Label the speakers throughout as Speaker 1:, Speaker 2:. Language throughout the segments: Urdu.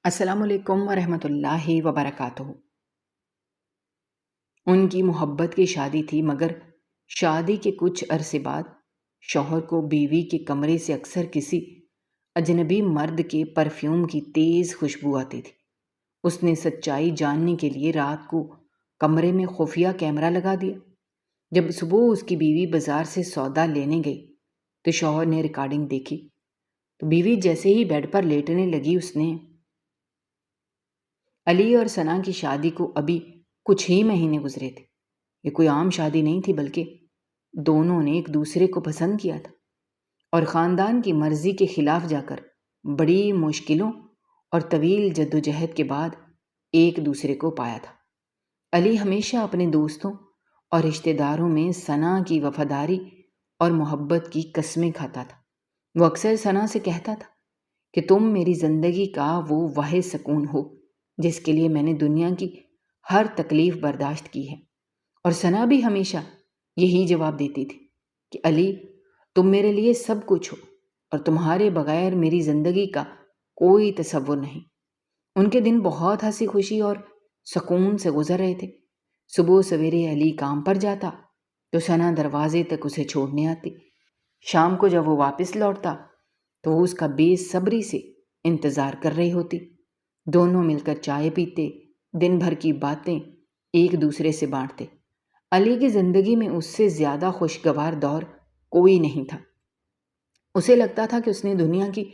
Speaker 1: السلام علیکم ورحمۃ اللہ وبرکاتہ۔ ان کی محبت کی شادی تھی، مگر شادی کے کچھ عرصے بعد شوہر کو بیوی کے کمرے سے اکثر کسی اجنبی مرد کے پرفیوم کی تیز خوشبو آتی تھی۔ اس نے سچائی جاننے کے لیے رات کو کمرے میں خفیہ کیمرہ لگا دیا۔ جب صبح اس کی بیوی بازار سے سودا لینے گئی تو شوہر نے ریکارڈنگ دیکھی تو بیوی جیسے ہی بیڈ پر لیٹنے لگی، اس نے علی اور ثنا کی شادی کو ابھی کچھ ہی مہینے گزرے تھے۔ یہ کوئی عام شادی نہیں تھی، بلکہ دونوں نے ایک دوسرے کو پسند کیا تھا اور خاندان کی مرضی کے خلاف جا کر بڑی مشکلوں اور طویل جدوجہد کے بعد ایک دوسرے کو پایا تھا۔ علی ہمیشہ اپنے دوستوں اور رشتہ داروں میں ثنا کی وفاداری اور محبت کی قسمیں کھاتا تھا۔ وہ اکثر ثنا سے کہتا تھا کہ تم میری زندگی کا وہ واحد سکون ہو جس کے لیے میں نے دنیا کی ہر تکلیف برداشت کی ہے، اور ثنا بھی ہمیشہ یہی جواب دیتی تھی کہ علی، تم میرے لیے سب کچھ ہو اور تمہارے بغیر میری زندگی کا کوئی تصور نہیں۔ ان کے دن بہت ہنسی خوشی اور سکون سے گزر رہے تھے۔ صبح سویرے علی کام پر جاتا تو ثنا دروازے تک اسے چھوڑنے آتی۔ شام کو جب وہ واپس لوٹتا تو وہ اس کا بے صبری سے انتظار کر رہی ہوتی۔ دونوں مل کر چائے پیتے، دن بھر کی باتیں ایک دوسرے سے بانٹتے۔ علی کی زندگی میں اس سے زیادہ خوشگوار دور کوئی نہیں تھا۔ اسے لگتا تھا کہ اس نے دنیا کی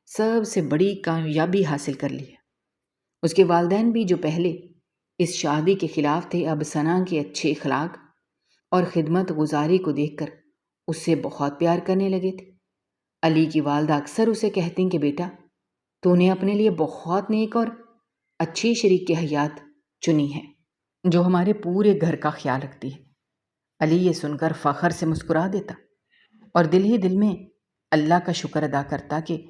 Speaker 1: سب سے بڑی کامیابی حاصل کر لی ہے۔ اس کے والدین بھی، جو پہلے اس شادی کے خلاف تھے، اب ثنا کے اچھے اخلاق اور خدمت گزاری کو دیکھ کر اس سے بہت پیار کرنے لگے تھے۔ علی کی والدہ اکثر اسے کہتی کہ بیٹا، تو نے اپنے لیے بہت نیک اور اچھی شریک کی حیات چنی ہے جو ہمارے پورے گھر کا خیال رکھتی ہے۔ علی یہ سن کر فخر سے مسکرا دیتا اور دل ہی دل میں اللہ کا شکر ادا کرتا کہ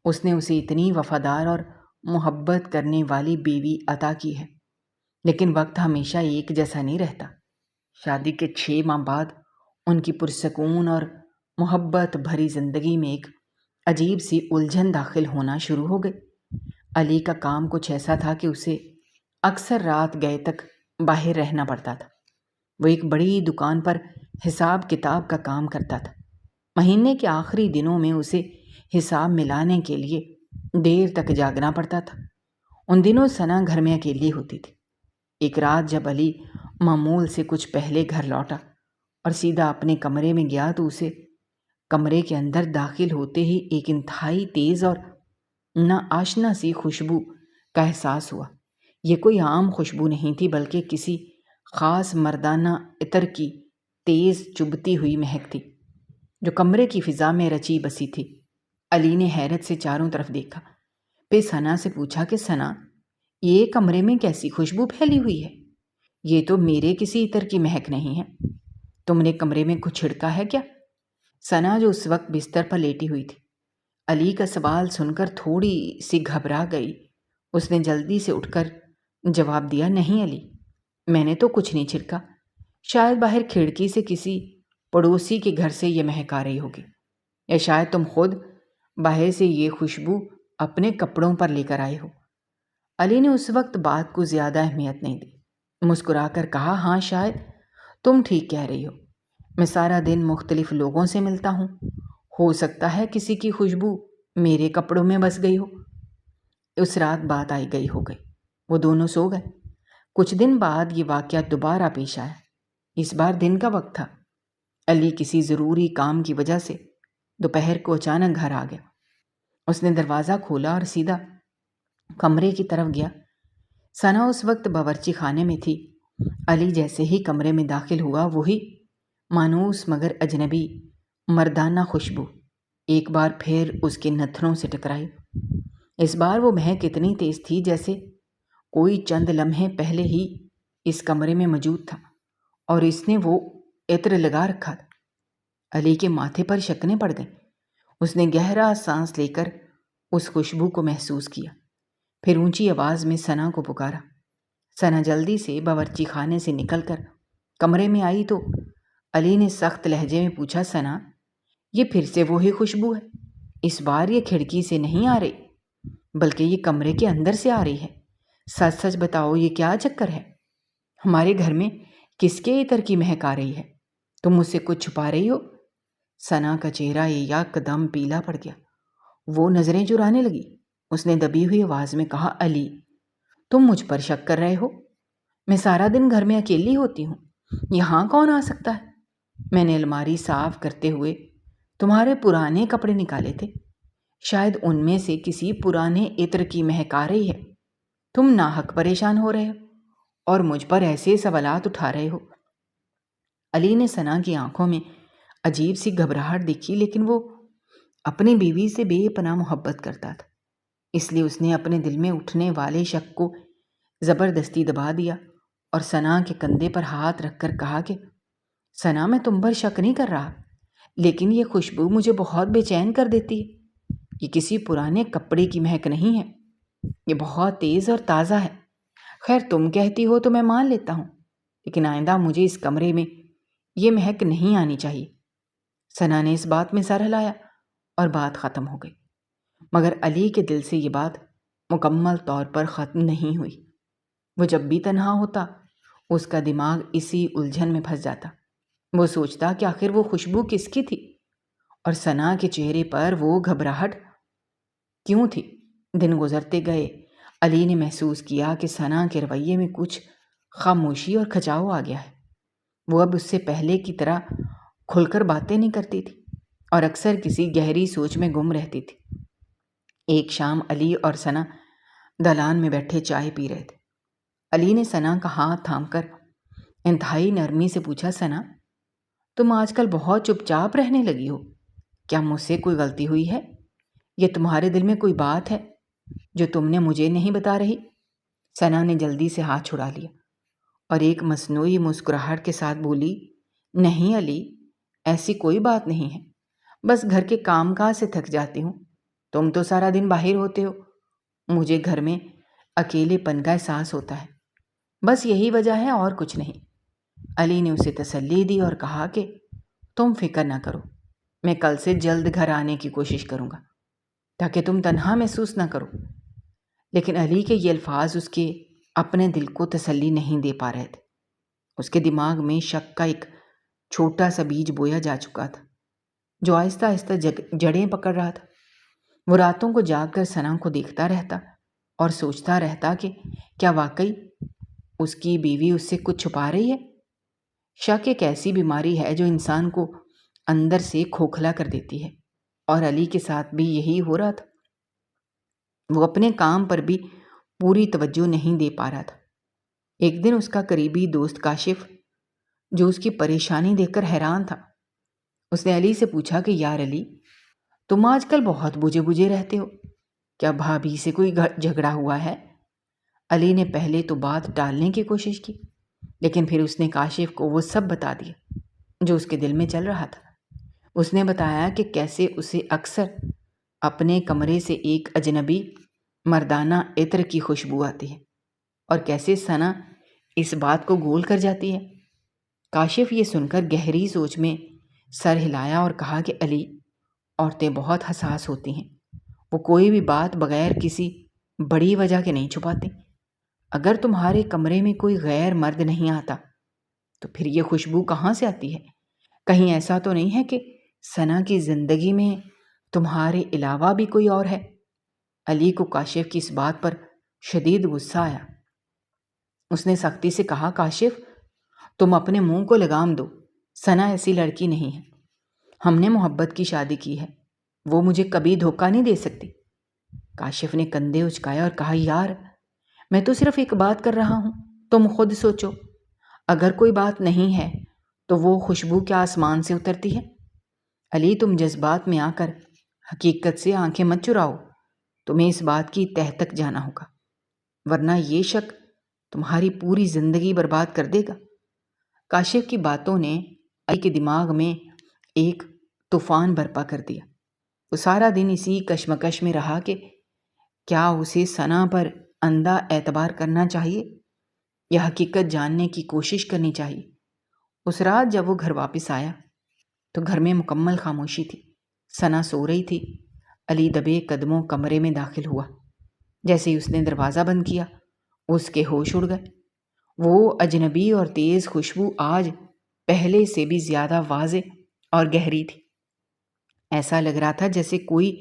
Speaker 1: اس نے اسے اتنی وفادار اور محبت کرنے والی بیوی عطا کی ہے۔ لیکن وقت ہمیشہ ایک جیسا نہیں رہتا۔ شادی کے 6 ماہ بعد ان کی پرسکون اور محبت بھری زندگی میں ایک عجیب سی الجھن داخل ہونا شروع ہو گئی۔ علی کا کام کچھ ایسا تھا کہ اسے اکثر رات گئے تک باہر رہنا پڑتا تھا۔ وہ ایک بڑی دکان پر حساب کتاب کا کام کرتا تھا۔ مہینے کے آخری دنوں میں اسے حساب ملانے کے لیے دیر تک جاگنا پڑتا تھا۔ ان دنوں ثنا گھر میں اکیلی ہوتی تھی۔ ایک رات جب علی معمول سے کچھ پہلے گھر لوٹا اور سیدھا اپنے کمرے میں گیا تو اسے کمرے کے اندر داخل ہوتے ہی ایک انتہائی تیز اور ناآشنا سی خوشبو کا احساس ہوا۔ یہ کوئی عام خوشبو نہیں تھی، بلکہ کسی خاص مردانہ عطر کی تیز چبھتی ہوئی مہک تھی جو کمرے کی فضا میں رچی بسی تھی۔ علی نے حیرت سے چاروں طرف دیکھا، پھر ثنا سے پوچھا کہ ثنا، یہ کمرے میں کیسی خوشبو پھیلی ہوئی ہے؟ یہ تو میرے کسی عطر کی مہک نہیں ہے۔ تم نے کمرے میں کچھ چھڑکا ہے کیا؟ ثنا، جو اس وقت بستر پر لیٹی ہوئی تھی، علی کا سوال سن کر تھوڑی سی گھبرا گئی۔ اس نے جلدی سے اٹھ کر جواب دیا، نہیں علی، میں نے تو کچھ نہیں چھڑکا۔ شاید باہر کھڑکی سے کسی پڑوسی کے گھر سے یہ مہک آ رہی ہوگی، یا شاید تم خود باہر سے یہ خوشبو اپنے کپڑوں پر لے کر آئے ہو۔ علی نے اس وقت بات کو زیادہ اہمیت نہیں دی، مسکرا کر کہا، ہاں شاید تم ٹھیک کہہ رہی ہو۔ میں سارا دن مختلف لوگوں سے ملتا ہوں، ہو سکتا ہے کسی کی خوشبو میرے کپڑوں میں بس گئی ہو۔ اس رات بات آئی گئی ہو گئی، وہ دونوں سو گئے۔ کچھ دن بعد یہ واقعہ دوبارہ پیش آیا۔ اس بار دن کا وقت تھا۔ علی کسی ضروری کام کی وجہ سے دوپہر کو اچانک گھر آ گیا۔ اس نے دروازہ کھولا اور سیدھا کمرے کی طرف گیا۔ ثنا اس وقت باورچی خانے میں تھی۔ علی جیسے ہی کمرے میں داخل ہوا، وہی مانوس مگر اجنبی مردانہ خوشبو ایک بار پھر اس کے نتھنوں سے ٹکرائی۔ اس بار وہ مہک اتنی تیز تھی جیسے کوئی چند لمحے پہلے ہی اس کمرے میں موجود تھا اور اس نے وہ عطر لگا رکھا تھا۔ علی کے ماتھے پر شکنیں پڑ گئیں۔ اس نے گہرا سانس لے کر اس خوشبو کو محسوس کیا، پھر اونچی آواز میں ثنا کو پکارا۔ ثنا جلدی سے باورچی خانے سے نکل کر کمرے میں آئی تو علی نے سخت لہجے میں پوچھا، ثنا، یہ پھر سے وہی خوشبو ہے؟ اس بار یہ کھڑکی سے نہیں آ رہی؟ بلکہ یہ کمرے کے اندر سے آ رہی ہے۔ سچ سچ بتاؤ، یہ کیا چکر ہے؟ ہمارے گھر میں کس کے عطر کی مہک آ رہی ہے؟ تم مجھ سے کچھ چھپا رہی ہو؟ ثنا کا چہرہ یکدم پیلا پڑ گیا۔ وہ نظریں چرانے لگی۔ اس نے دبی ہوئی آواز میں کہا، علی، تم مجھ پر شک کر رہے ہو؟ میں سارا دن گھر میں اکیلی ہوتی ہوں، یہاں کون آ سکتا ہے؟ میں نے الماری صاف کرتے ہوئے تمہارے پرانے کپڑے نکالے تھے، شاید ان میں سے کسی پرانے عطر کی مہک آ رہی ہے۔ تم ناحق پریشان ہو رہے ہو اور مجھ پر ایسے سوالات اٹھا رہے ہو۔ علی نے ثنا کی آنکھوں میں عجیب سی گھبراہٹ دیکھی، لیکن وہ اپنی بیوی سے بے پناہ محبت کرتا تھا، اس لیے اس نے اپنے دل میں اٹھنے والے شک کو زبردستی دبا دیا اور ثنا کے کندھے پر ہاتھ رکھ کر کہا کہ ثنا، میں تم پر شک نہیں کر رہا، لیکن یہ خوشبو مجھے بہت بے چین کر دیتی ہے۔ یہ کسی پرانے کپڑے کی مہک نہیں ہے، یہ بہت تیز اور تازہ ہے۔ خیر، تم کہتی ہو تو میں مان لیتا ہوں، لیکن آئندہ مجھے اس کمرے میں یہ مہک نہیں آنی چاہیے۔ ثنا نے اس بات میں سر ہلایا اور بات ختم ہو گئی، مگر علی کے دل سے یہ بات مکمل طور پر ختم نہیں ہوئی۔ وہ جب بھی تنہا ہوتا، اس کا دماغ اسی الجھن میں پھنس جاتا۔ وہ سوچتا کہ آخر وہ خوشبو کس کی تھی، اور ثنا کے چہرے پر وہ گھبراہٹ کیوں تھی؟ دن گزرتے گئے۔ علی نے محسوس کیا کہ ثنا کے رویے میں کچھ خاموشی اور کھچاؤ آ گیا ہے۔ وہ اب اس سے پہلے کی طرح کھل کر باتیں نہیں کرتی تھی اور اکثر کسی گہری سوچ میں گم رہتی تھی۔ ایک شام علی اور ثنا دالان میں بیٹھے چائے پی رہے تھے۔ علی نے ثنا کا ہاتھ تھام کر انتہائی نرمی سے پوچھا، ثنا، تم آج کل بہت چپ چاپ رہنے لگی ہو، کیا مجھ سے کوئی غلطی ہوئی ہے؟ یہ تمہارے دل میں کوئی بات ہے جو تم نے مجھے نہیں بتا رہی؟ ثنا نے جلدی سے ہاتھ چھڑا لیا اور ایک مصنوعی مسکراہٹ کے ساتھ بولی، نہیں علی، ایسی کوئی بات نہیں ہے، بس گھر کے کام کاج سے تھک جاتی ہوں۔ تم تو سارا دن باہر ہوتے ہو، مجھے گھر میں اکیلے پن کا احساس ہوتا ہے، بس یہی وجہ ہے اور کچھ نہیں۔ علی نے اسے تسلی دی اور کہا کہ تم فکر نہ کرو، میں کل سے جلد گھر آنے کی کوشش کروں گا تاکہ تم تنہا محسوس نہ کرو۔ لیکن علی کے یہ الفاظ اس کے اپنے دل کو تسلی نہیں دے پا رہے تھے۔ اس کے دماغ میں شک کا ایک چھوٹا سا بیج بویا جا چکا تھا جو آہستہ آہستہ جڑیں پکڑ رہا تھا۔ وہ راتوں کو جاگ کر ثنا کو دیکھتا رہتا اور سوچتا رہتا کہ کیا واقعی اس کی بیوی اس سے کچھ چھپا رہی ہے؟ شک ایک ایسی بیماری ہے جو انسان کو اندر سے کھوکھلا کر دیتی ہے، اور علی کے ساتھ بھی یہی ہو رہا تھا۔ وہ اپنے کام پر بھی پوری توجہ نہیں دے پا رہا تھا۔ ایک دن اس کا قریبی دوست کاشف، جو اس کی پریشانی دیکھ کر حیران تھا، اس نے علی سے پوچھا کہ یار علی، تم آج کل بہت بجھے بجھے رہتے ہو، کیا بھابھی سے کوئی جھگڑا ہوا ہے؟ علی نے پہلے تو بات ٹالنے کی کوشش کی، لیکن پھر اس نے کاشف کو وہ سب بتا دیا جو اس کے دل میں چل رہا تھا۔ اس نے بتایا کہ کیسے اسے اکثر اپنے کمرے سے ایک اجنبی مردانہ عطر کی خوشبو آتی ہے اور کیسے ثنا اس بات کو گول کر جاتی ہے۔ کاشف یہ سن کر گہری سوچ میں سر ہلایا اور کہا کہ علی، عورتیں بہت حساس ہوتی ہیں، وہ کوئی بھی بات بغیر کسی بڑی وجہ کے نہیں چھپاتی۔ اگر تمہارے کمرے میں کوئی غیر مرد نہیں آتا تو پھر یہ خوشبو کہاں سے آتی ہے؟ کہیں ایسا تو نہیں ہے کہ ثنا کی زندگی میں تمہارے علاوہ بھی کوئی اور ہے؟ علی کو کاشف کی اس بات پر شدید غصہ آیا۔ اس نے سختی سے کہا، کاشف، تم اپنے منہ کو لگام دو، ثنا ایسی لڑکی نہیں ہے، ہم نے محبت کی شادی کی ہے، وہ مجھے کبھی دھوکہ نہیں دے سکتی۔ کاشف نے کندھے اچکائے اور کہا، یار، میں تو صرف ایک بات کر رہا ہوں، تم خود سوچو، اگر کوئی بات نہیں ہے تو وہ خوشبو کیا آسمان سے اترتی ہے؟ علی، تم جذبات میں آ کر حقیقت سے آنکھیں مت چراؤ، تمہیں اس بات کی تہہ تک جانا ہوگا، ورنہ یہ شک تمہاری پوری زندگی برباد کر دے گا۔ کاشف کی باتوں نے علی کے دماغ میں ایک طوفان برپا کر دیا۔ وہ سارا دن اسی کشمکش میں رہا کہ کیا اسے ثنا پر اندھا اعتبار کرنا چاہیے یا حقیقت جاننے کی کوشش کرنی چاہیے۔ اس رات جب وہ گھر واپس آیا تو گھر میں مکمل خاموشی تھی۔ ثنا سو رہی تھی۔ علی دبے قدموں کمرے میں داخل ہوا۔ جیسے ہی اس نے دروازہ بند کیا اس کے ہوش اڑ گئے۔ وہ اجنبی اور تیز خوشبو آج پہلے سے بھی زیادہ واضح اور گہری تھی۔ ایسا لگ رہا تھا جیسے کوئی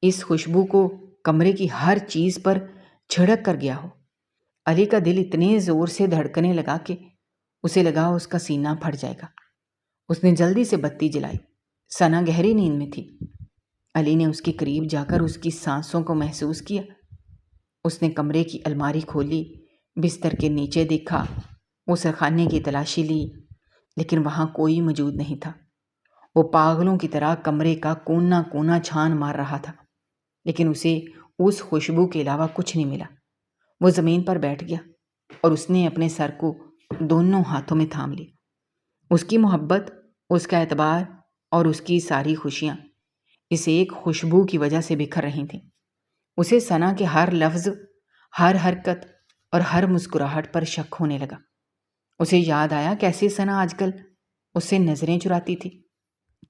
Speaker 1: اس خوشبو کو کمرے کی ہر چیز پر چھڑک کر گیا ہو۔ علی کا دل اتنے زور سے دھڑکنے لگا کہ اسے لگا اس کا سینہ پھٹ جائے گا۔ اس نے جلدی سے بتی جلائی۔ ثنا گہری نیند میں تھی۔ علی نے اس کے قریب جا کر اس کی سانسوں کو محسوس کیا۔ اس نے کمرے کی الماری کھولی، بستر کے نیچے دیکھا، غسل کی تلاشی لی، لیکن وہاں کوئی موجود نہیں تھا۔ وہ پاگلوں کی طرح کمرے کا کونا کونا چھان مار رہا تھا، لیکن اسے اس خوشبو کے علاوہ کچھ نہیں ملا۔ وہ زمین پر بیٹھ گیا اور اس نے اپنے سر کو دونوں ہاتھوں میں تھام لیا۔ اس کی محبت، اس کا اعتبار اور اس کی ساری خوشیاں اس ایک خوشبو کی وجہ سے بکھر رہی تھیں۔ اسے ثنا کے ہر لفظ، ہر حرکت اور ہر مسکراہٹ پر شک ہونے لگا۔ اسے یاد آیا کیسے ثنا آج کل اس سے نظریں چراتی تھی،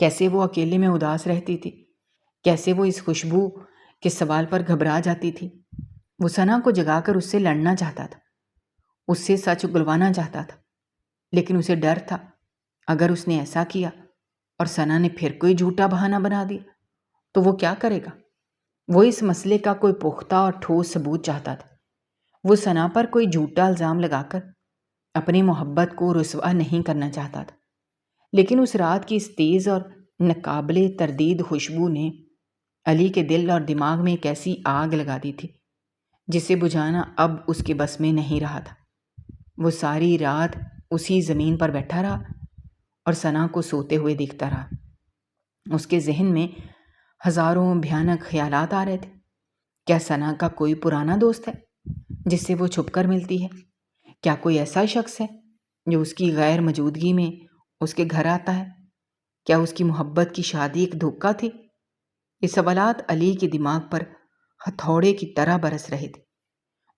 Speaker 1: کیسے وہ اکیلے میں اداس رہتی تھی، کیسے وہ اس خوشبو کے سوال پر گھبرا جاتی تھی۔ وہ ثنا کو جگا کر اس سے لڑنا چاہتا تھا، اس سے سچ اگلوانا چاہتا تھا، لیکن اسے ڈر تھا اگر اس نے ایسا کیا اور ثنا نے پھر کوئی جھوٹا بہانہ بنا دیا تو وہ کیا کرے گا۔ وہ اس مسئلے کا کوئی پختہ اور ٹھوس ثبوت چاہتا تھا۔ وہ ثنا پر کوئی جھوٹا الزام لگا کر اپنی محبت کو رسوا نہیں کرنا چاہتا تھا، لیکن اس رات کی اس تیز اور ناقابل تردید خوشبو نے علی کے دل اور دماغ میں ایک ایسی آگ لگا دی تھی جسے بجھانا اب اس کے بس میں نہیں رہا تھا۔ وہ ساری رات اسی زمین پر بیٹھا رہا اور ثنا کو سوتے ہوئے دیکھتا رہا۔ اس کے ذہن میں ہزاروں بھیانک خیالات آ رہے تھے۔ کیا ثنا کا کوئی پرانا دوست ہے جس سے وہ چھپ کر ملتی ہے؟ کیا کوئی ایسا شخص ہے جو اس کی غیر موجودگی میں اس کے گھر آتا ہے؟ کیا اس کی محبت کی شادی ایک دھوکہ تھی؟ یہ سوالات علی کے دماغ پر ہتھوڑے کی طرح برس رہے تھے۔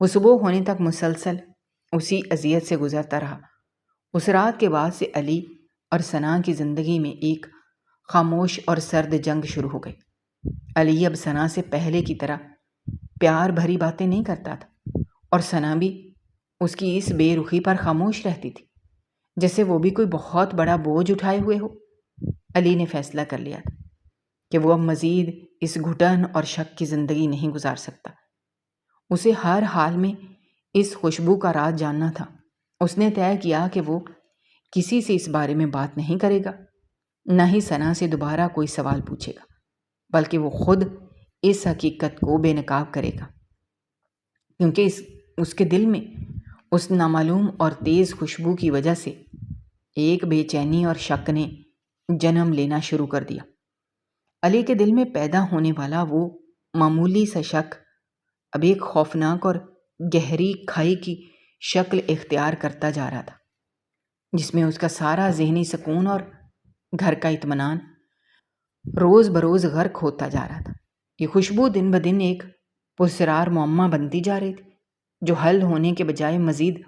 Speaker 1: وہ صبح ہونے تک مسلسل اسی اذیت سے گزرتا رہا۔ اس رات کے بعد سے علی اور ثنا کی زندگی میں ایک خاموش اور سرد جنگ شروع ہو گئی۔ علی اب ثنا سے پہلے کی طرح پیار بھری باتیں نہیں کرتا تھا، اور ثنا بھی اس کی اس بے رخی پر خاموش رہتی تھی جیسے وہ بھی کوئی بہت بڑا بوجھ اٹھائے ہوئے ہو۔ علی نے فیصلہ کر لیا تھا کہ وہ اب مزید اس گھٹن اور شک کی زندگی نہیں گزار سکتا۔ اسے ہر حال میں اس خوشبو کا راز جاننا تھا۔ اس نے طے کیا کہ وہ کسی سے اس بارے میں بات نہیں کرے گا، نہ ہی ثنا سے دوبارہ کوئی سوال پوچھے گا، بلکہ وہ خود اس حقیقت کو بے نقاب کرے گا، کیونکہ اس کے دل میں اس نامعلوم اور تیز خوشبو کی وجہ سے ایک بے چینی اور شک نے جنم لینا شروع کر دیا۔ علی کے دل میں پیدا ہونے والا وہ معمولی سا شک اب ایک خوفناک اور گہری کھائی کی شکل اختیار کرتا جا رہا تھا، جس میں اس کا سارا ذہنی سکون اور گھر کا اطمینان روز بروز غرق ہوتا جا رہا تھا۔ یہ خوشبو دن بدن ایک پرسرار معمہ بنتی جا رہی تھی جو حل ہونے کے بجائے مزید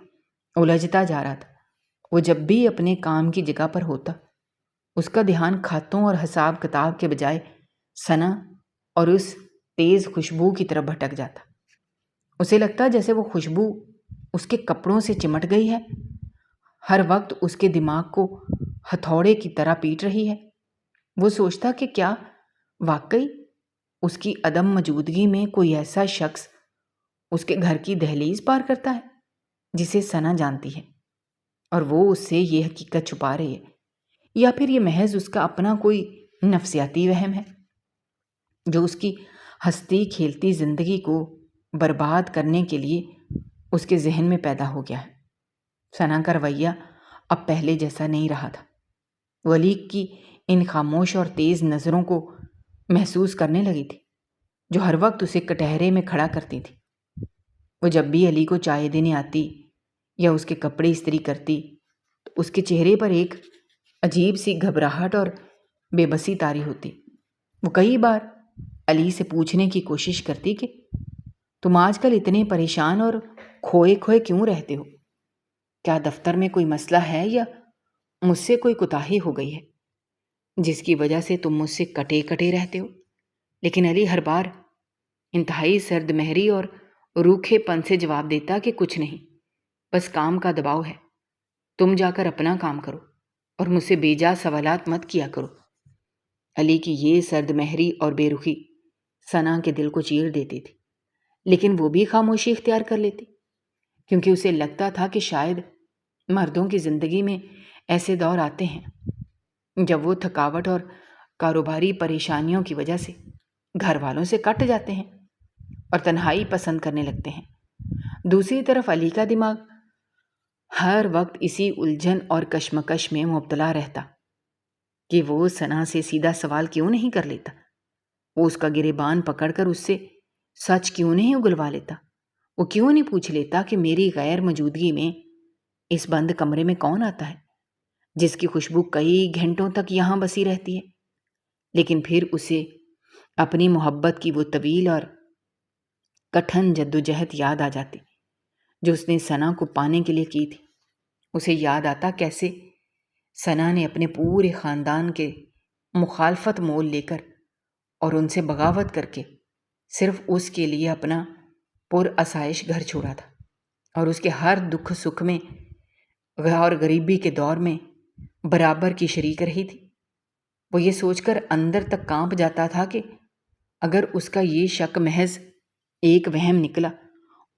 Speaker 1: الجھتا جا رہا تھا۔ وہ جب بھی اپنے کام کی جگہ پر ہوتا، اس کا دھیان کھاتوں اور حساب کتاب کے بجائے ثنا اور اس تیز خوشبو کی طرف بھٹک جاتا۔ اسے لگتا جیسے وہ خوشبو اس کے کپڑوں سے چمٹ گئی ہے، ہر وقت اس کے دماغ کو ہتھوڑے کی طرح پیٹ رہی ہے۔ وہ سوچتا کہ کیا واقعی اس کی عدم موجودگی میں کوئی ایسا شخص اس کے گھر کی دہلیز پار کرتا ہے جسے ثنا جانتی ہے، اور وہ اس سے یہ حقیقت چھپا رہی ہے، یا پھر یہ محض اس کا اپنا کوئی نفسیاتی وہم ہے جو اس کی ہستی کھیلتی زندگی کو برباد کرنے کے لیے اس کے ذہن میں پیدا ہو گیا ہے۔ ثنا کا رویہ اب پہلے جیسا نہیں رہا تھا۔ وہ علی کی ان خاموش اور تیز نظروں کو محسوس کرنے لگی تھی جو ہر وقت اسے کٹہرے میں کھڑا کرتی تھی۔ وہ جب بھی علی کو چائے دینے آتی یا اس کے کپڑے استری کرتی تو اس کے چہرے پر ایک عجیب سی گھبراہٹ اور بے بسی طاری ہوتی۔ وہ کئی بار علی سے پوچھنے کی کوشش کرتی کہ تم آج کل اتنے پریشان اور کھوئے کھوئے کیوں رہتے ہو؟ کیا دفتر میں کوئی مسئلہ ہے یا مجھ سے کوئی کوتاہی ہو گئی ہے جس کی وجہ سے تم مجھ سے کٹے کٹے رہتے ہو؟ لیکن علی ہر بار انتہائی سرد مہری اور روکھے پن سے جواب دیتا کہ کچھ نہیں، بس کام کا دباؤ ہے، تم جا کر اپنا کام کرو اور مجھ سے بے جا سوالات مت کیا کرو۔ علی کی یہ سرد مہری اور بے رخی ثنا کے دل کو چیر دیتی تھی، لیکن وہ بھی خاموشی اختیار کر لیتی، کیونکہ اسے لگتا تھا کہ شاید مردوں کی زندگی میں ایسے دور آتے ہیں جب وہ تھکاوٹ اور کاروباری پریشانیوں کی وجہ سے گھر والوں سے کٹ جاتے ہیں اور تنہائی پسند کرنے لگتے ہیں۔ دوسری طرف علی کا دماغ ہر وقت اسی الجھن اور کشمکش میں مبتلا رہتا کہ وہ ثنا سے سیدھا سوال کیوں نہیں کر لیتا، وہ اس کا گریبان پکڑ کر اس سے سچ کیوں نہیں اگلوا لیتا، وہ کیوں نہیں پوچھ لیتا کہ میری غیر موجودگی میں اس بند کمرے میں کون آتا ہے جس کی خوشبو کئی گھنٹوں تک یہاں بسی رہتی ہے۔ لیکن پھر اسے اپنی محبت کی وہ طویل اور کٹھن جدوجہد یاد آ جاتی جو اس نے ثنا کو پانے کے لیے کی تھی۔ اسے یاد آتا کیسے ثنا نے اپنے پورے خاندان کے مخالفت مول لے کر اور ان سے بغاوت کر کے صرف اس کے لیے اپنا پر آسائش گھر چھوڑا تھا، اور اس کے ہر دکھ سکھ میں اور غریبی کے دور میں برابر کی شریک رہی تھی۔ وہ یہ سوچ کر اندر تک کانپ جاتا تھا کہ اگر اس کا یہ شک محض ایک وہم نکلا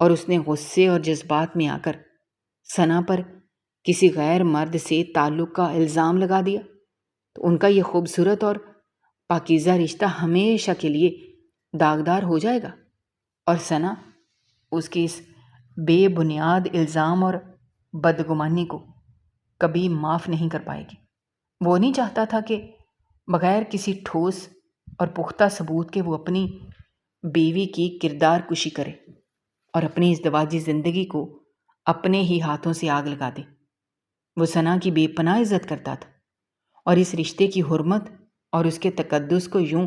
Speaker 1: اور اس نے غصے اور جذبات میں آ کر ثنا پر کسی غیر مرد سے تعلق کا الزام لگا دیا تو ان کا یہ خوبصورت اور پاکیزہ رشتہ ہمیشہ کے لیے داغدار ہو جائے گا، اور ثنا اس کے اس بے بنیاد الزام اور بدگمانی کو کبھی معاف نہیں کر پائے گی۔ وہ نہیں چاہتا تھا کہ بغیر کسی ٹھوس اور پختہ ثبوت کے وہ اپنی بیوی کی کردار کشی کرے اور اپنی ازدواجی زندگی کو اپنے ہی ہاتھوں سے آگ لگا دے۔ وہ ثنا کی بے پناہ عزت کرتا تھا اور اس رشتے کی حرمت اور اس کے تقدس کو یوں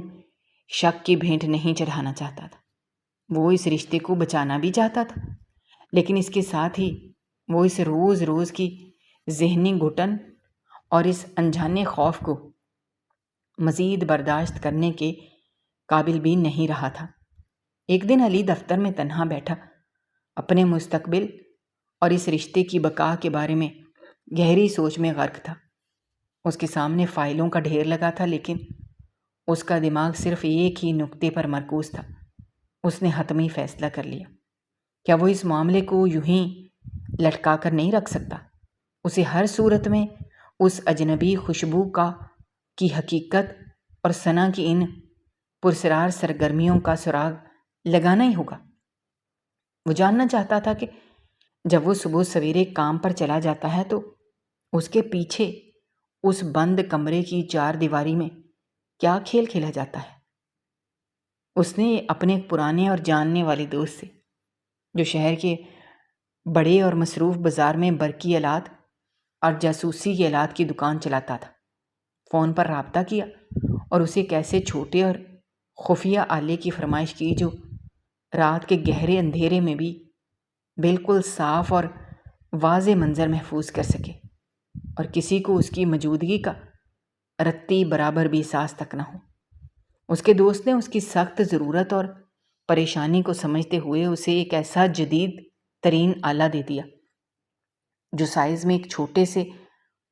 Speaker 1: شک کی بھینٹ نہیں چڑھانا چاہتا تھا۔ وہ اس رشتے کو بچانا بھی چاہتا تھا، لیکن اس کے ساتھ ہی وہ اس روز روز کی ذہنی گھٹن اور اس انجانے خوف کو مزید برداشت کرنے کے قابل بھی نہیں رہا تھا۔ ایک دن علی دفتر میں تنہا بیٹھا اپنے مستقبل اور اس رشتے کی بقا کے بارے میں گہری سوچ میں غرق تھا۔ اس کے سامنے فائلوں کا ڈھیر لگا تھا، لیکن اس کا دماغ صرف ایک ہی نقطے پر مرکوز تھا۔ اس نے حتمی فیصلہ کر لیا۔ کیا وہ اس معاملے کو یوں ہی لٹکا کر نہیں رکھ سکتا؟ اسے ہر صورت میں اس اجنبی خوشبو کی حقیقت اور ثنا کی ان پرسرار سرگرمیوں کا سراغ لگانا ہی ہوگا۔ وہ جاننا چاہتا تھا کہ جب وہ صبح سویرے کام پر چلا جاتا ہے تو اس کے پیچھے اس بند کمرے کی چار دیواری میں کیا کھیل کھیلا جاتا ہے۔ اس نے اپنے ایک پرانے اور جاننے والے دوست سے، جو شہر کے بڑے اور مصروف بازار میں برقی آلات اور جاسوسی کے آلات کی دکان چلاتا تھا، فون پر رابطہ کیا اور اسے کیسے چھوٹے اور خفیہ آلے کی فرمائش کی جو رات کے گہرے اندھیرے میں بھی بالکل صاف اور واضح منظر محفوظ کر سکے اور کسی کو اس کی موجودگی کا رتی برابر بھی احساس تک نہ ہو۔ اس کے دوست نے اس کی سخت ضرورت اور پریشانی کو سمجھتے ہوئے اسے ایک ایسا جدید ترین آلہ دے دیا جو سائز میں ایک چھوٹے سے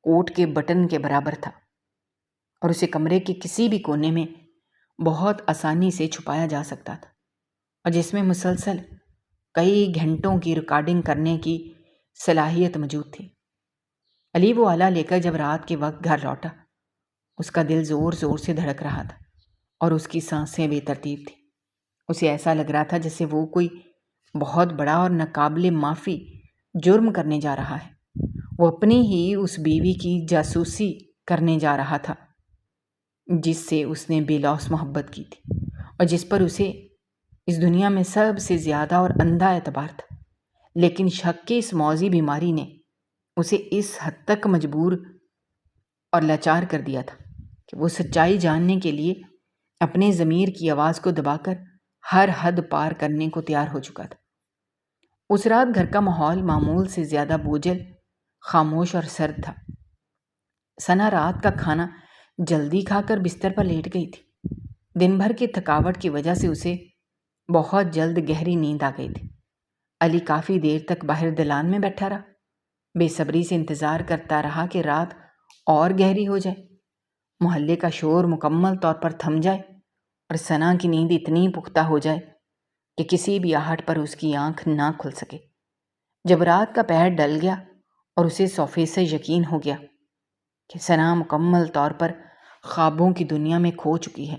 Speaker 1: کوٹ کے بٹن کے برابر تھا اور اسے کمرے کے کسی بھی کونے میں بہت آسانی سے چھپایا جا سکتا تھا، اور جس میں مسلسل کئی گھنٹوں کی ریکارڈنگ کرنے کی صلاحیت موجود تھی۔ علی وہ آلہ لے کر جب رات کے وقت گھر لوٹا، اس کا دل زور زور سے دھڑک رہا تھا اور اس کی سانسیں بے ترتیب تھیں۔ اسے ایسا لگ رہا تھا جیسے وہ کوئی بہت بڑا اور ناقابل معافی جرم کرنے جا رہا ہے۔ وہ اپنی ہی اس بیوی کی جاسوسی کرنے جا رہا تھا جس سے اس نے بے لوث محبت کی تھی اور جس پر اسے اس دنیا میں سب سے زیادہ اور اندھا اعتبار تھا، لیکن شک کی اس موذی بیماری نے اسے اس حد تک مجبور اور لاچار کر دیا تھا کہ وہ سچائی جاننے کے لیے اپنے ضمیر کی آواز کو دبا کر ہر حد پار کرنے کو تیار ہو چکا تھا۔ اس رات گھر کا ماحول معمول سے زیادہ بوجھل، خاموش اور سرد تھا۔ ثنا رات کا کھانا جلدی کھا کر بستر پر لیٹ گئی تھی۔ دن بھر کی تھکاوٹ کی وجہ سے اسے بہت جلد گہری نیند آ گئی تھی۔ علی کافی دیر تک باہر دلان میں بیٹھا رہا، بے صبری سے انتظار کرتا رہا کہ رات اور گہری ہو جائے، محلے کا شور مکمل طور پر تھم جائے اور ثنا کی نیند اتنی پختہ ہو جائے کہ کسی بھی آہٹ پر اس کی آنکھ نہ کھل سکے۔ جب رات کا پہر ڈل گیا اور اسے 100% یقین ہو گیا کہ ثنا مکمل طور پر خوابوں کی دنیا میں کھو چکی ہے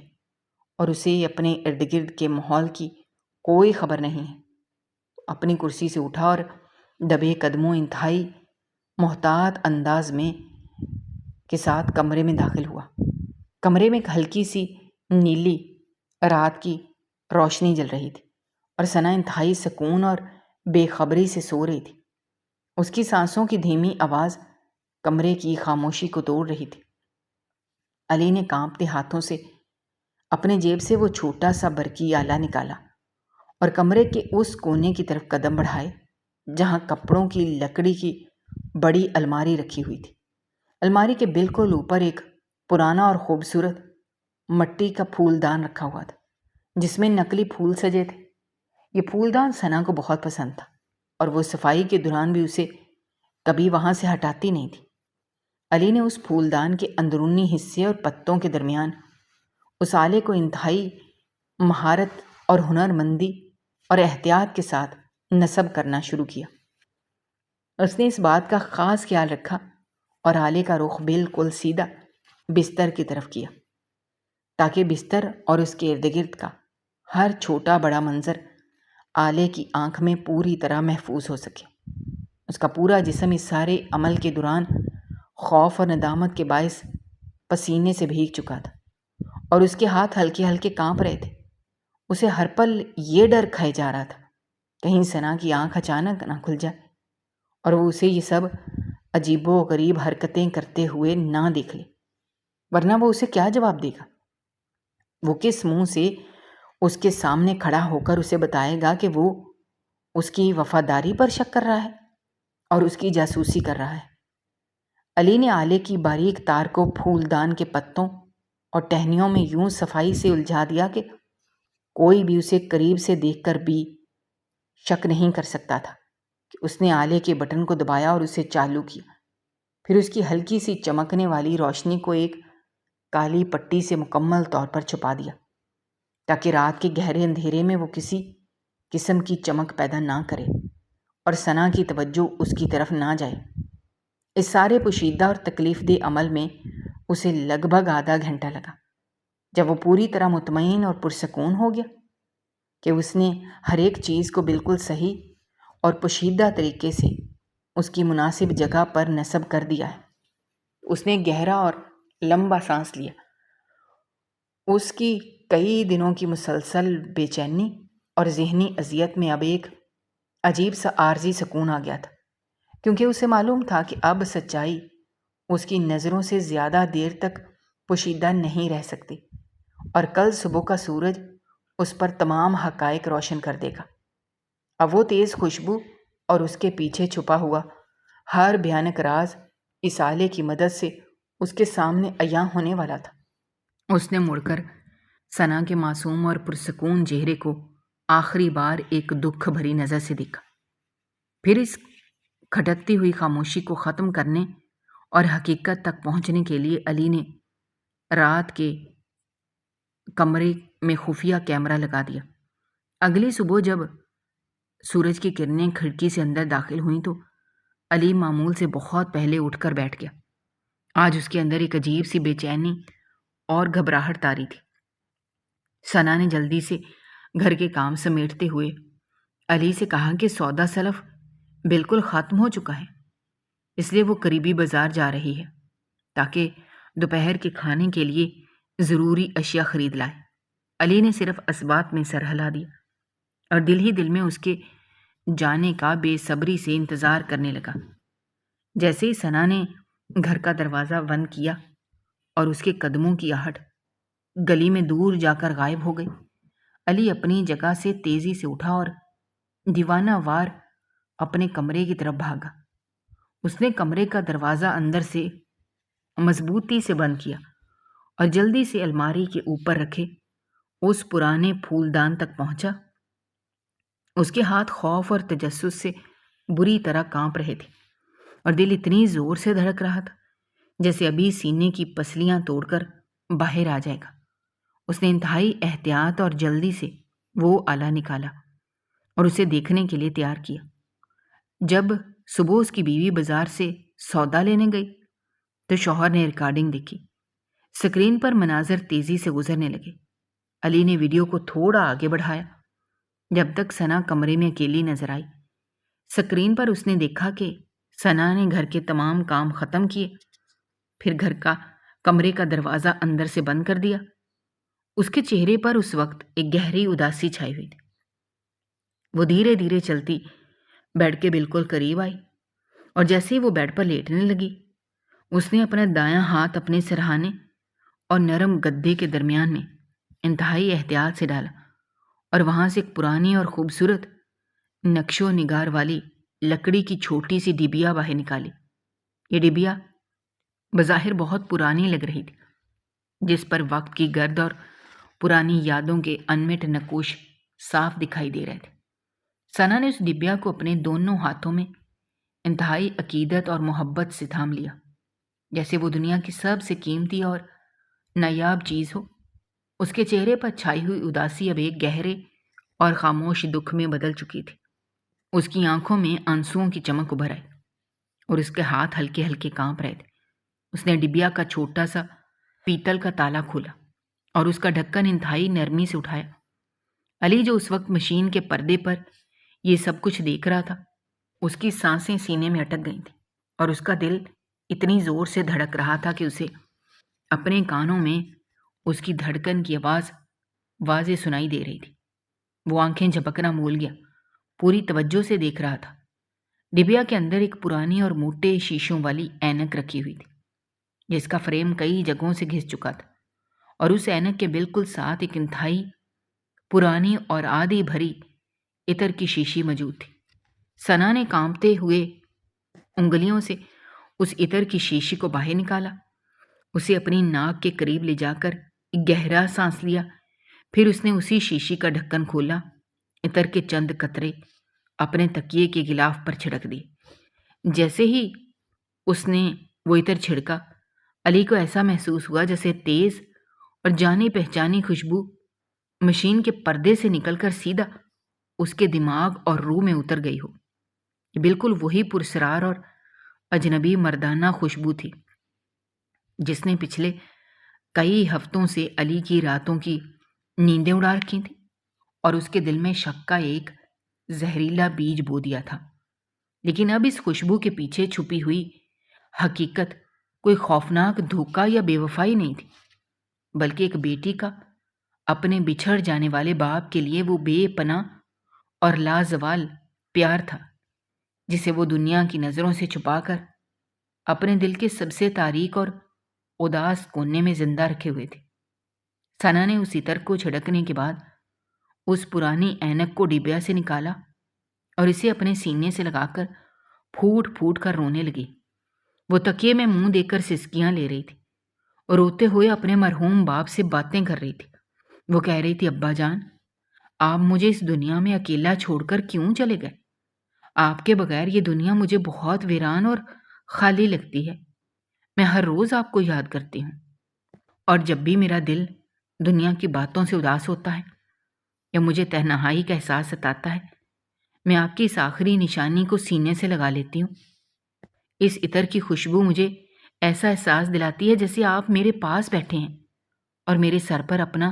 Speaker 1: اور اسے اپنے ارد گرد کے ماحول کی کوئی خبر نہیں ہے، اپنی کرسی سے اٹھا اور دبے قدموں انتہائی محتاط انداز میں کے ساتھ کمرے میں داخل ہوا۔ کمرے میں ایک ہلکی سی نیلی رات کی روشنی جل رہی تھی اور ثنا انتہائی سکون اور بے خبری سے سو رہی تھی۔ اس کی سانسوں کی دھیمی آواز کمرے کی خاموشی کو توڑ رہی تھی۔ علی نے کانپتے ہاتھوں سے اپنے جیب سے وہ چھوٹا سا برقی آلہ نکالا اور کمرے کے اس کونے کی طرف قدم بڑھائے جہاں کپڑوں کی لکڑی کی بڑی الماری رکھی ہوئی تھی۔ الماری کے بالکل اوپر ایک پرانا اور خوبصورت مٹی کا پھول دان رکھا ہوا تھا جس میں نقلی پھول سجے تھے۔ یہ پھول دان ثنا کو بہت پسند تھا اور وہ صفائی کے دوران بھی اسے کبھی وہاں سے ہٹاتی نہیں تھی۔ علی نے اس پھول دان کے اندرونی حصے اور پتوں کے درمیان اس آلے کو انتہائی مہارت اور ہنر مندی اور احتیاط کے ساتھ نصب کرنا شروع کیا۔ اس نے اس بات کا خاص خیال رکھا اور آلے کا رخ بالکل سیدھا بستر کی طرف کیا تاکہ بستر اور اس کے ارد گرد کا ہر چھوٹا بڑا منظر آلے کی آنکھ میں پوری طرح محفوظ ہو سکے۔ اس کا پورا جسم اس سارے عمل کے دوران خوف اور ندامت کے باعث پسینے سے بھیگ چکا تھا اور اس کے ہاتھ ہلکے ہلکے کانپ رہے تھے۔ اسے ہر پل یہ ڈر کھائے جا رہا تھا کہیں ثنا کی آنکھ اچانک نہ کھل جائے اور وہ اسے یہ سب عجیب و غریب حرکتیں کرتے ہوئے نہ دیکھ لے، ورنہ وہ اسے کیا جواب دے گا؟ وہ کس منہ سے اس کے سامنے کھڑا ہو کر اسے بتائے گا کہ وہ اس کی وفاداری پر شک کر رہا ہے اور اس کی جاسوسی کر رہا ہے؟ علی نے آلے کی باریک تار کو پھول دان کے پتوں اور ٹہنیوں میں یوں صفائی سے الجھا دیا کہ کوئی بھی اسے قریب سے دیکھ کر بھی شک نہیں کر سکتا تھا کہ اس نے آلے کے بٹن کو دبایا اور اسے چالو کیا، پھر اس کی ہلکی سی چمکنے والی روشنی کو ایک کالی پٹی سے مکمل طور پر چھپا دیا تاکہ رات کے گہرے اندھیرے میں وہ کسی قسم کی چمک پیدا نہ کرے اور ثنا کی توجہ اس کی طرف نہ جائے۔ اس سارے پوشیدہ اور تکلیف دہ عمل میں اسے لگ بھگ آدھا گھنٹہ لگا۔ جب وہ پوری طرح مطمئن اور پرسکون ہو گیا کہ اس نے ہر ایک چیز کو بالکل صحیح اور پوشیدہ طریقے سے اس کی مناسب جگہ پر نصب کر دیا ہے، اس نے گہرا اور لمبا سانس لیا۔ اس کی کئی دنوں کی مسلسل بے چینی اور ذہنی اذیت میں اب ایک عجیب سا عارضی سکون آ گیا تھا، کیونکہ اسے معلوم تھا کہ اب سچائی اس کی نظروں سے زیادہ دیر تک پوشیدہ نہیں رہ سکتی اور کل صبح کا سورج اس پر تمام حقائق روشن کر دے گا۔ اب وہ تیز خوشبو اور اس کے پیچھے چھپا ہوا ہر بھیانک راز اس آلے کی مدد سے اس کے سامنے عیاں ہونے والا تھا۔ اس نے مڑ کر ثنا کے معصوم اور پرسکون چہرے کو آخری بار ایک دکھ بھری نظر سے دیکھا، پھر اس کھٹکتی ہوئی خاموشی کو ختم کرنے اور حقیقت تک پہنچنے کے لیے علی نے رات کے کمرے میں خفیہ کیمرہ لگا دیا۔ اگلی صبح جب سورج کی کرنیں کھڑکی سے اندر داخل ہوئیں تو علی معمول سے بہت پہلے اٹھ کر بیٹھ گیا۔ آج اس کے اندر ایک عجیب سی بے چینی اور گھبراہٹ طاری تھی۔ ثنا نے جلدی سے گھر کے کام سمیٹتے ہوئے علی سے کہا کہ سودا سلف بالکل ختم ہو چکا ہے، اس لیے وہ قریبی بازار جا رہی ہے تاکہ دوپہر کے کھانے کے لیے ضروری اشیاء خرید لائے۔ علی نے صرف اسبات میں سر ہلا دیا اور دل ہی دل میں اس کے جانے کا بے صبری سے انتظار کرنے لگا۔ جیسے ہی ثنا نے گھر کا دروازہ بند کیا اور اس کے قدموں کی آہٹ گلی میں دور جا کر غائب ہو گئی، علی اپنی جگہ سے تیزی سے اٹھا اور دیوانہ وار اپنے کمرے کی طرف بھاگا۔ اس نے کمرے کا دروازہ اندر سے مضبوطی سے بند کیا اور جلدی سے الماری کے اوپر رکھے اس پرانے پھول دان تک پہنچا اس کے ہاتھ خوف اور تجسس سے بری طرح کانپ رہے تھے اور دل اتنی زور سے دھڑک رہا تھا جیسے ابھی سینے کی پسلیاں توڑ کر باہر آ جائے گا۔ اس نے انتہائی احتیاط اور جلدی سے وہ آلہ نکالا اور اسے دیکھنے کے لیے تیار کیا۔ جب صبح اس کی بیوی بازار سے سودا لینے گئی تو شوہر نے ریکارڈنگ دیکھی۔ سکرین پر مناظر تیزی سے گزرنے لگے۔ علی نے ویڈیو کو تھوڑا آگے بڑھایا جب تک ثنا کمرے میں اکیلی نظر آئی۔ سکرین پر اس نے دیکھا کہ ثنا نے گھر کے تمام کام ختم کیے، پھر کمرے کا دروازہ اندر سے بند کر دیا۔ اس کے چہرے پر اس وقت ایک گہری اداسی چھائی ہوئی تھی۔ وہ دھیرے دھیرے چلتی بیڈ کے بالکل قریب آئی اور جیسے ہی وہ بیڈ پر لیٹنے لگی، اس نے اپنا دایاں ہاتھ اپنے سرہانے اور نرم گدے کے درمیان میں انتہائی احتیاط سے ڈالا اور وہاں سے ایک پرانی اور خوبصورت نقش و نگار والی لکڑی کی چھوٹی سی ڈبیا باہر نکالی۔ یہ ڈبیا بظاہر بہت پرانی لگ رہی تھی، جس پر وقت کی گرد اور پرانی یادوں کے انمٹ نقوش صاف دکھائی دے رہے تھے۔ ثنا نے اس ڈبیا کو اپنے دونوں ہاتھوں میں انتہائی عقیدت اور محبت سے تھام لیا، جیسے وہ دنیا کی سب سے قیمتی اور نایاب چیز ہو۔ اس کے چہرے پر چھائی ہوئی اداسی اب ایک گہرے اور خاموش دکھ میں بدل چکی تھی۔ اس کی آنکھوں میں آنسوؤں کی چمک ابھر آئی اور اس کے ہاتھ ہلکے ہلکے کانپ رہے تھے۔ اس نے ڈبیا کا چھوٹا سا پیتل کا تالا کھولا اور اس کا ڈھکن انتہائی نرمی سے اٹھایا۔ علی جو اس وقت مشین کے پردے پر یہ سب کچھ دیکھ رہا تھا، اس کی سانسیں سینے میں اٹک گئی تھیں اور اس کا دل اتنی زور سے دھڑک رہا تھا کہ اسے اپنے کانوں میں اس کی دھڑکن کی آواز واضح سنائی دے رہی تھی۔ وہ آنکھیں جھپکنا بھول گیا، پوری توجہ سے دیکھ رہا تھا۔ ڈبیا کے اندر ایک پرانی اور موٹے شیشوں والی اینک رکھی ہوئی تھی، جس کا فریم کئی جگہوں سے گھس چکا تھا، اور اس اینک کے بالکل ساتھ ایک انتہائی پرانی اور آدھی بھری عطر کی شیشی موجود تھی۔ ثنا نے کانپتے ہوئے انگلیوں سے اس عطر کی شیشی کو باہر نکالا، اسے اپنی ناک کے قریب لے جا کر ایک گہرا سانس لیا، پھر اس نے اسی شیشی کا ڈھکن کھولا، عطر کے چند قطرے اپنے تکیے کے غلاف پر چھڑک دیے۔ جیسے ہی اس نے وہ عطر چھڑکا، علی کو ایسا محسوس ہوا جیسے تیز اور جانی پہچانی خوشبو مشین کے پردے سے نکل کر سیدھا اس کے دماغ اور روح میں اتر گئی ہو۔ بالکل وہی پرسرار اور اجنبی مردانہ خوشبو تھی جس نے پچھلے کئی ہفتوں سے علی کی راتوں کی نیندیں اڑا رکھی تھیں اور اس کے دل میں شک کا ایک زہریلا بیج بو دیا تھا۔ لیکن اب اس خوشبو کے پیچھے چھپی ہوئی حقیقت کوئی خوفناک دھوکہ یا بے وفائی نہیں تھی، بلکہ ایک بیٹی کا اپنے بچھڑ جانے والے باپ کے لیے وہ بے پناہ اور لازوال پیار تھا، جسے وہ دنیا کی نظروں سے چھپا کر اپنے دل کے سب سے تاریک اور اداس کونے میں زندہ رکھے ہوئے تھے۔ ثنا نے اس عطر کو چھڑکنے کے بعد اس پرانی اینک کو ڈبیا سے نکالا اور اسے اپنے سینے سے لگا کر پھوٹ پھوٹ کر رونے لگی۔ وہ تکیے میں منہ دے کر سسکیاں لے رہی تھی اور روتے ہوئے اپنے مرحوم باپ سے باتیں کر رہی تھی۔ وہ کہہ رہی تھی، ابا جان، آپ مجھے اس دنیا میں اکیلا چھوڑ کر کیوں چلے گئے؟ آپ کے بغیر یہ دنیا مجھے بہت ویران اور خالی لگتی ہے۔ میں ہر روز آپ کو یاد کرتی ہوں، اور جب بھی میرا دل دنیا کی باتوں سے اداس ہوتا ہے یا مجھے تنہائی کا احساس ستاتا ہے، میں آپ کی اس آخری نشانی کو سینے سے لگا لیتی ہوں۔ اس عطر کی خوشبو مجھے ایسا احساس دلاتی ہے جیسے آپ میرے پاس بیٹھے ہیں اور میرے سر پر اپنا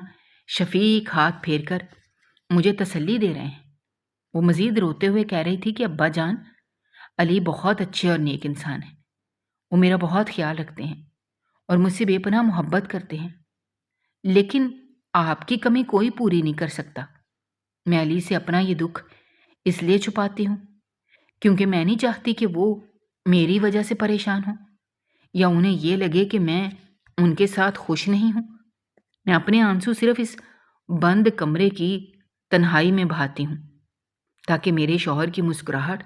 Speaker 1: شفیق ہاتھ پھیر کر مجھے تسلی دے رہے ہیں۔ وہ مزید روتے ہوئے کہہ رہی تھی کہ ابا جان، علی بہت اچھے اور نیک انسان ہیں، وہ میرا بہت خیال رکھتے ہیں اور مجھ سے بے پناہ محبت کرتے ہیں، لیکن آپ کی کمی کوئی پوری نہیں کر سکتا۔ میں علی سے اپنا یہ دکھ اس لیے چھپاتی ہوں کیونکہ میں نہیں چاہتی کہ وہ میری وجہ سے پریشان ہوں یا انہیں یہ لگے کہ میں ان کے ساتھ خوش نہیں ہوں۔ میں اپنے آنسو صرف اس بند کمرے کی تنہائی میں بہاتی ہوں تاکہ میرے شوہر کی مسکراہٹ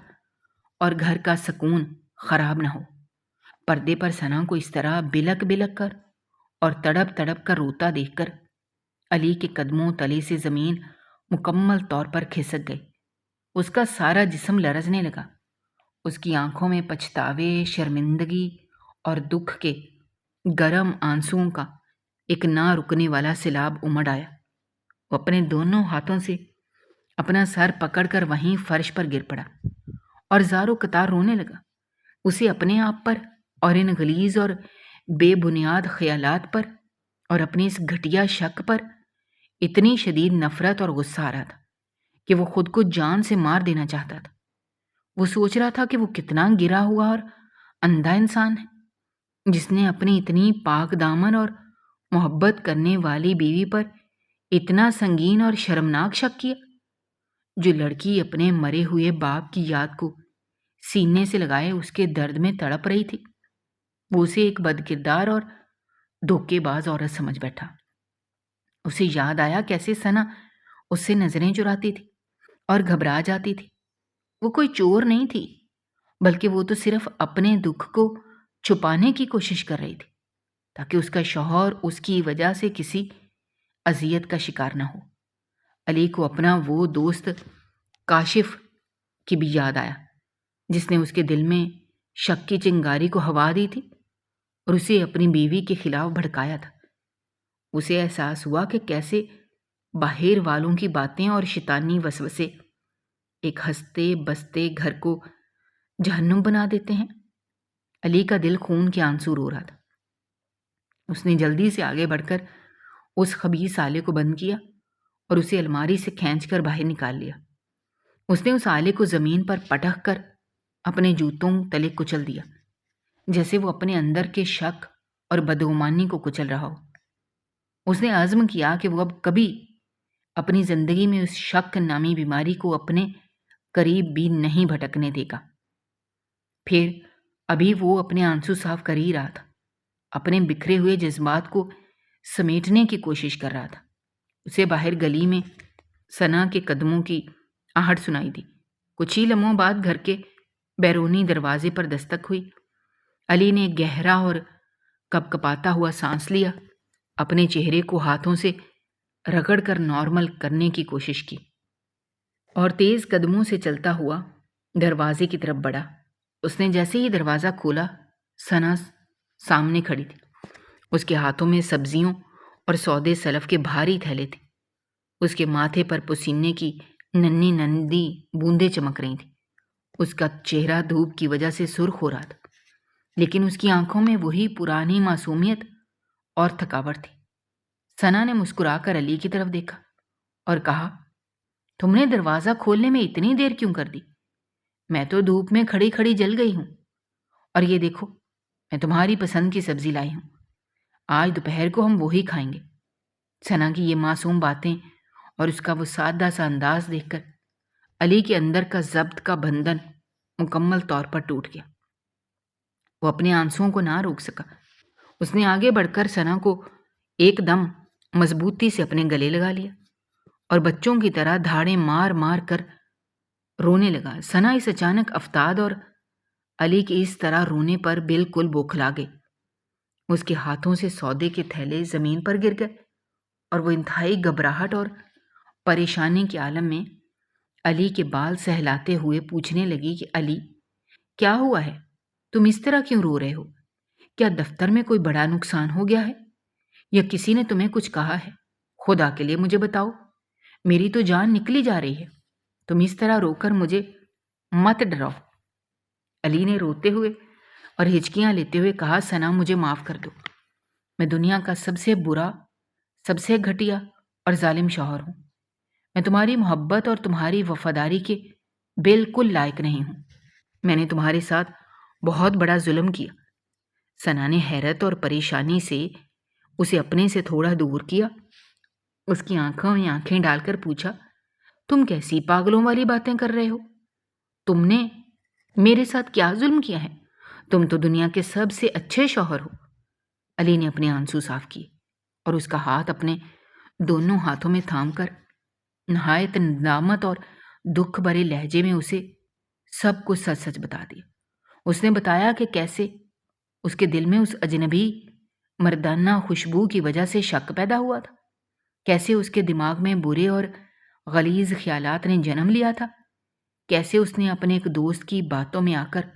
Speaker 1: اور گھر کا سکون خراب نہ ہو۔ پردے پر ثنا کو اس طرح بلک بلک کر اور تڑپ تڑپ کر روتا دیکھ کر علی کے قدموں تلے سے زمین مکمل طور پر کھسک گئی اس کا سارا جسم لرزنے لگا۔ اس کی آنکھوں میں پچھتاوے، شرمندگی اور دکھ کے گرم آنسوؤں کا ایک نہ رکنے والا سیلاب امڑ آیا۔ وہ اپنے دونوں ہاتھوں سے اپنا سر پکڑ کر وہیں فرش پر گر پڑا اور زاروں قطار رونے لگا۔ اسے اپنے آپ پر اور ان غلیظ اور بے بنیاد خیالات پر اور اپنے اس گھٹیا شک پر اتنی شدید نفرت اور غصہ آ رہا تھا کہ وہ خود کو جان سے مار دینا چاہتا تھا۔ وہ سوچ رہا تھا کہ وہ کتنا گرا ہوا اور اندھا انسان ہے جس نے اپنی اتنی پاک دامن اور محبت کرنے والی بیوی پر اتنا سنگین اور شرمناک شک کیا۔ جو لڑکی اپنے مرے ہوئے باپ کی یاد کو سینے سے لگائے اس کے درد میں تڑپ رہی تھی، وہ اسے ایک بد کردار اور دھوکے باز عورت سمجھ بیٹھا۔ اسے یاد آیا کیسے ثنا اس سے نظریں چراتی تھی اور گھبرا جاتی تھی۔ وہ کوئی چور نہیں تھی، بلکہ وہ تو صرف اپنے دکھ کو چھپانے کی کوشش کر رہی تھی تاکہ اس کا شوہر اس کی وجہ سے کسی اذیت کا شکار نہ ہو۔ علی کو اپنا وہ دوست کاشف کی بھی یاد آیا جس نے اس کے دل میں شک کی چنگاری کو ہوا دی تھی اور اسے اپنی بیوی کے خلاف بھڑکایا تھا۔ اسے احساس ہوا کہ کیسے باہر والوں کی باتیں اور شیطانی وسوسے ایک ہنستے بستے گھر کو جہنم بنا دیتے ہیں۔ علی کا دل خون کے آنسو رو رہا تھا۔ اس نے جلدی سے آگے بڑھ کر اس خبیث آلے کو بند کیا اور اسے الماری سے کھینچ کر باہر نکال لیا۔ اس نے اس آلے کو زمین پر پٹک کر اپنے جوتوں تلے کچل دیا، جیسے وہ اپنے اندر کے شک اور بدگمانی کو کچل رہا ہو۔ اس نے عزم کیا کہ وہ اب کبھی اپنی زندگی میں اس شک نامی بیماری کو اپنے قریب بھی نہیں بھٹکنے دے گا۔ پھر ابھی وہ اپنے آنسو صاف کر ہی رہا تھا، اپنے بکھرے ہوئے جذبات کو سمیٹنے کی کوشش کر رہا تھا۔ اسے باہر گلی میں ثنا کے قدموں کی آہٹ سنائی دی۔ کچھ ہی لمحوں بعد گھر کے بیرونی دروازے پر دستک ہوئی۔ علی نے گہرا اور کپ کپاتا ہوا سانس لیا، اپنے چہرے کو ہاتھوں سے رگڑ کر نارمل کرنے کی کوشش کی اور تیز قدموں سے چلتا ہوا دروازے کی طرف بڑھا۔ اس نے جیسے ہی دروازہ کھولا، ثنا سامنے کھڑی تھی۔ اس کے ہاتھوں میں سبزیوں اور سودے سلف کے بھاری تھیلے تھے۔ اس کے ماتھے پر پسینے کی ننھی نندی بوندیں چمک رہی تھیں۔ اس کا چہرہ دھوپ کی وجہ سے سرخ ہو رہا تھا، لیکن اس کی آنکھوں میں وہی پرانی معصومیت اور تھکاوٹ تھی۔ ثنا نے مسکرا کر علی کی طرف دیکھا اور کہا، تم نے دروازہ کھولنے میں اتنی دیر کیوں کر دی؟ میں تو دھوپ میں کھڑی کھڑی جل گئی ہوں، اور یہ دیکھو میں تمہاری پسند کی سبزی لائی ہوں، آج دوپہر کو ہم وہی کھائیں گے۔ ثنا کی یہ معصوم باتیں اور اس کا وہ سادہ سا انداز دیکھ کر علی کے اندر کا ضبط کا بندھن مکمل طور پر ٹوٹ گیا۔ وہ اپنے آنسوؤں کو نہ روک سکا۔ اس نے آگے بڑھ کر ثنا کو ایک دم مضبوطی سے اپنے گلے لگا لیا اور بچوں کی طرح دھاڑیں مار مار کر رونے لگا۔ ثنا اس اچانک افتاد اور علی کے اس طرح رونے پر بالکل بوکھلا گئی۔ اس کے ہاتھوں سے سودے کے تھیلے زمین پر گر گئے اور وہ انتہائی گھبراہٹ اور پریشانی کے عالم میں علی کے بال سہلاتے ہوئے پوچھنے لگی کہ علی، کیا ہوا ہے؟ تم اس طرح کیوں رو رہے ہو؟ کیا دفتر میں کوئی بڑا نقصان ہو گیا ہے یا کسی نے تمہیں کچھ کہا ہے؟ خدا کے لیے مجھے بتاؤ، میری تو جان نکلی جا رہی ہے۔ تم اس طرح رو کر مجھے مت ڈراؤ۔ علی نے روتے ہوئے اور ہچکیاں لیتے ہوئے کہا، ثنا مجھے معاف کر دو، میں دنیا کا سب سے برا، سب سے گھٹیا اور ظالم شوہر ہوں۔ میں تمہاری محبت اور تمہاری وفاداری کے بالکل لائق نہیں ہوں۔ میں نے تمہارے ساتھ بہت بڑا ظلم کیا۔ ثنا نے حیرت اور پریشانی سے اسے اپنے سے تھوڑا دور کیا۔ اس کی آنکھوں میں آنکھیں ڈال کر پوچھا، تم کیسی پاگلوں والی باتیں کر رہے ہو؟ تم نے میرے ساتھ کیا ظلم کیا ہے؟ تم تو دنیا کے سب سے اچھے شوہر ہو۔ علی نے اپنے آنسو صاف کیے اور اس کا ہاتھ اپنے دونوں ہاتھوں میں تھام کر نہایت ندامت اور دکھ بھرے لہجے میں اسے سب کچھ سچ سچ بتا دیا۔ اس نے بتایا کہ کیسے اس کے دل میں اس اجنبی مردانہ خوشبو کی وجہ سے شک پیدا ہوا تھا، کیسے اس کے دماغ میں برے اور غلیظ خیالات نے جنم لیا تھا، کیسے اس نے اپنے ایک دوست کی باتوں میں آ کر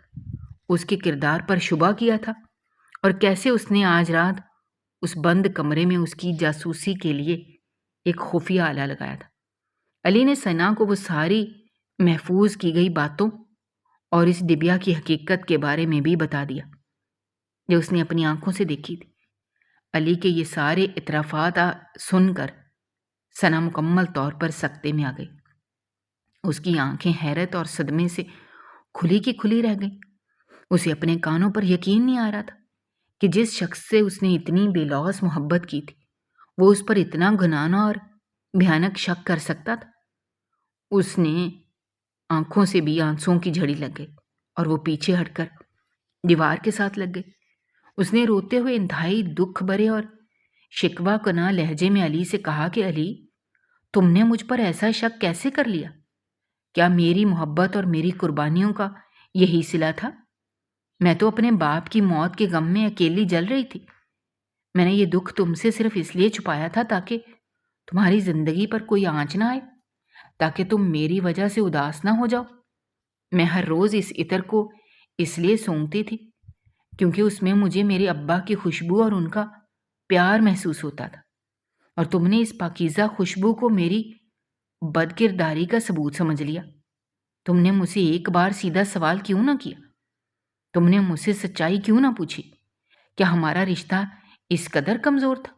Speaker 1: اس کے کردار پر شبہ کیا تھا، اور کیسے اس نے آج رات اس بند کمرے میں اس کی جاسوسی کے لیے ایک خفیہ آلہ لگایا تھا۔ علی نے ثنا کو وہ ساری محفوظ کی گئی باتوں اور اس ڈبیا کی حقیقت کے بارے میں بھی بتا دیا جو اس نے اپنی آنکھوں سے دیکھی تھی۔ علی کے یہ سارے اعترافات سن کر ثنا مکمل طور پر سکتے میں آ گئی۔ اس کی آنکھیں حیرت اور صدمے سے کھلی کی کھلی رہ گئیں۔ اسے اپنے کانوں پر یقین نہیں آ رہا تھا کہ جس شخص سے اس نے اتنی بے لوث محبت کی تھی وہ اس پر اتنا گھنانا اور بھیانک شک کر سکتا تھا۔ اس نے آنکھوں سے بھی آنسوؤں کی جھڑی لگ گئی اور وہ پیچھے ہٹ کر دیوار کے ساتھ لگ گئی۔ اس نے روتے ہوئے انتہائی دکھ بھرے اور شکوہ کناں لہجے میں علی سے کہا کہ علی، تم نے مجھ پر ایسا شک کیسے کر لیا؟ کیا میری محبت اور میری قربانیوں کا یہی صلہ تھا؟ میں تو اپنے باپ کی موت کے غم میں اکیلی جل رہی تھی۔ میں نے یہ دکھ تم سے صرف اس لیے چھپایا تھا تاکہ تمہاری زندگی پر کوئی آنچ نہ آئے، تاکہ تم میری وجہ سے اداس نہ ہو جاؤ۔ میں ہر روز اس عطر کو اس لیے سونگھتی تھی کیونکہ اس میں مجھے میرے ابا کی خوشبو اور ان کا پیار محسوس ہوتا تھا، اور تم نے اس پاکیزہ خوشبو کو میری بد کرداری کا ثبوت سمجھ لیا۔ تم نے مجھ سے ایک بار سیدھا سوال کیوں نہ کیا؟ تم نے مجھ سے سچائی کیوں نہ پوچھی؟ کیا ہمارا رشتہ اس قدر کمزور تھا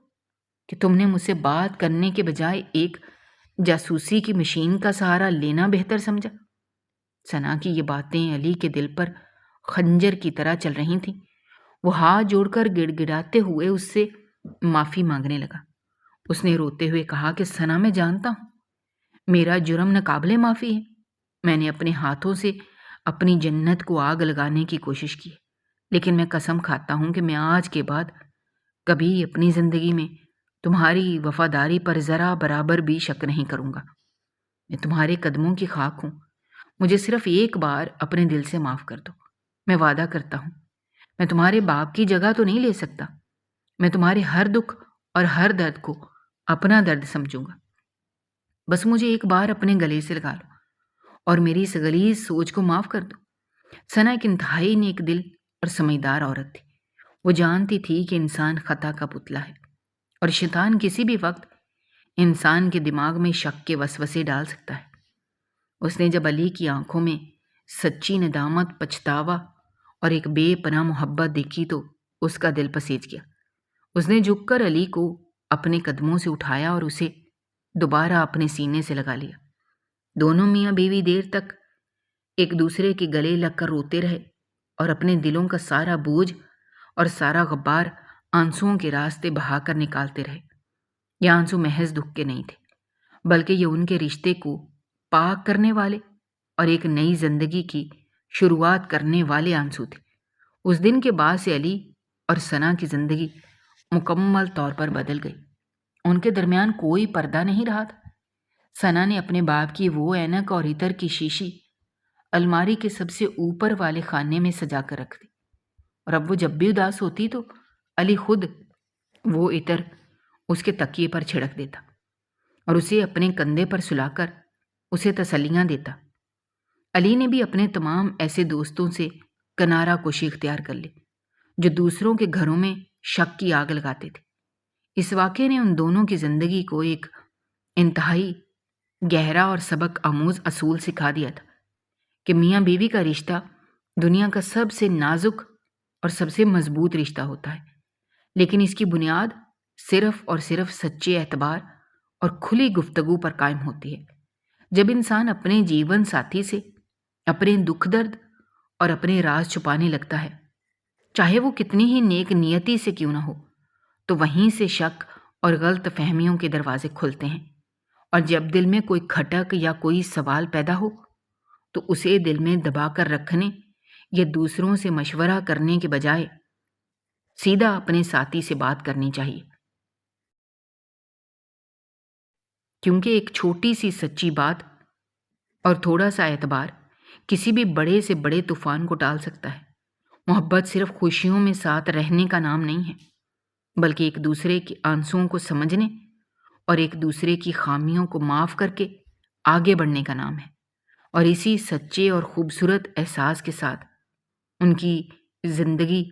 Speaker 1: کہ تم نے مجھ سے بات کرنے کے بجائے ایک جاسوسی کی مشین کا سہارا لینا بہتر سمجھا؟ ثنا کی یہ باتیں علی کے دل پر خنجر کی طرح چل رہی تھیں۔ وہ ہاتھ جوڑ کر گڑ گڑاتے ہوئے اس سے معافی مانگنے لگا۔ اس نے روتے ہوئے کہا کہ ثنا، میں جانتا ہوں میرا جرم ناقابل معافی ہے۔ میں نے اپنے ہاتھوں سے اپنی جنت کو آگ لگانے کی کوشش کی، لیکن میں قسم کھاتا ہوں کہ میں آج کے بعد کبھی اپنی زندگی میں تمہاری وفاداری پر ذرا برابر بھی شک نہیں کروں گا۔ میں تمہارے قدموں کی خاک ہوں۔ مجھے صرف ایک بار اپنے دل سے معاف کر دو۔ میں وعدہ کرتا ہوں میں تمہارے باپ کی جگہ تو نہیں لے سکتا۔ میں تمہارے ہر دکھ اور ہر درد کو اپنا درد سمجھوں گا۔ بس مجھے ایک بار اپنے گلے سے لگا لو اور میری اس غلیظ سوچ کو معاف کر دو۔ ثنا ایک انتہائی نیک دل اور سمجھدار عورت تھی۔ وہ جانتی تھی کہ انسان خطا کا پتلا ہے اور شیطان کسی بھی وقت انسان کے دماغ میں شک کے وسوسے ڈال سکتا ہے۔ اس نے جب علی کی آنکھوں میں سچی ندامت، پچھتاوا اور ایک بے پناہ محبت دیکھی تو اس کا دل پسیج گیا۔ اس نے جھک کر علی کو اپنے قدموں سے اٹھایا اور اسے دوبارہ اپنے سینے سے لگا لیا۔ دونوں میاں بیوی دیر تک ایک دوسرے کے گلے لگ کر روتے رہے اور اپنے دلوں کا سارا بوجھ اور سارا غبار آنسوؤں کے راستے بہا کر نکالتے رہے۔ یہ آنسو محض دکھ کے نہیں تھے، بلکہ یہ ان کے رشتے کو پاک کرنے والے اور ایک نئی زندگی کی شروعات کرنے والے آنسو تھے۔ اس دن کے بعد سے علی اور ثنا کی زندگی مکمل طور پر بدل گئی۔ ان کے درمیان کوئی پردہ نہیں رہا تھا۔ ثنا نے اپنے باپ کی وہ اینک اور عطر کی شیشی الماری کے سب سے اوپر والے خانے میں سجا کر رکھ دی، اور اب وہ جب بھی اداس ہوتی تو علی خود وہ عطر اس کے تکیے پر چھڑک دیتا اور اسے اپنے کندھے پر سلا کر اسے تسلیاں دیتا۔ علی نے بھی اپنے تمام ایسے دوستوں سے کنارہ کشی اختیار کر لی جو دوسروں کے گھروں میں شک کی آگ لگاتے تھے۔ اس واقعے نے ان دونوں کی زندگی کو ایک انتہائی گہرا اور سبق آموز اصول سکھا دیا تھا کہ میاں بیوی کا رشتہ دنیا کا سب سے نازک اور سب سے مضبوط رشتہ ہوتا ہے، لیکن اس کی بنیاد صرف اور صرف سچے اعتبار اور کھلی گفتگو پر قائم ہوتی ہے۔ جب انسان اپنے جیون ساتھی سے اپنے دکھ درد اور اپنے راز چھپانے لگتا ہے، چاہے وہ کتنی ہی نیک نیتی سے کیوں نہ ہو، تو وہیں سے شک اور غلط فہمیوں کے دروازے کھلتے ہیں، اور جب دل میں کوئی کھٹک یا کوئی سوال پیدا ہو تو اسے دل میں دبا کر رکھنے یا دوسروں سے مشورہ کرنے کے بجائے سیدھا اپنے ساتھی سے بات کرنی چاہیے، کیونکہ ایک چھوٹی سی سچی بات اور تھوڑا سا اعتبار کسی بھی بڑے سے بڑے طوفان کو ٹال سکتا ہے۔ محبت صرف خوشیوں میں ساتھ رہنے کا نام نہیں ہے، بلکہ ایک دوسرے کے آنسوؤں کو سمجھنے اور ایک دوسرے کی خامیوں کو معاف کر کے آگے بڑھنے کا نام ہے۔ اور اسی سچے اور خوبصورت احساس کے ساتھ ان کی زندگی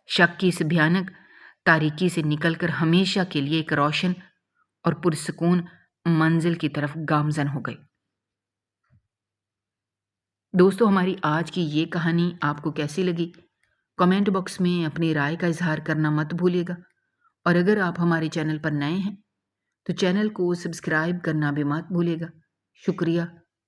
Speaker 1: شک کی اس بھیانک تاریکی سے نکل کر ہمیشہ کے لیے ایک روشن اور پرسکون منزل کی طرف گامزن ہو گئی۔ دوستو، ہماری آج کی یہ کہانی آپ کو کیسی لگی؟ کمنٹ باکس میں اپنی رائے کا اظہار کرنا مت بھولیے گا، اور اگر آپ ہمارے چینل پر نئے ہیں تو چینل کو سبسکرائب کرنا بھی مت بھولیے گا۔ شکریہ۔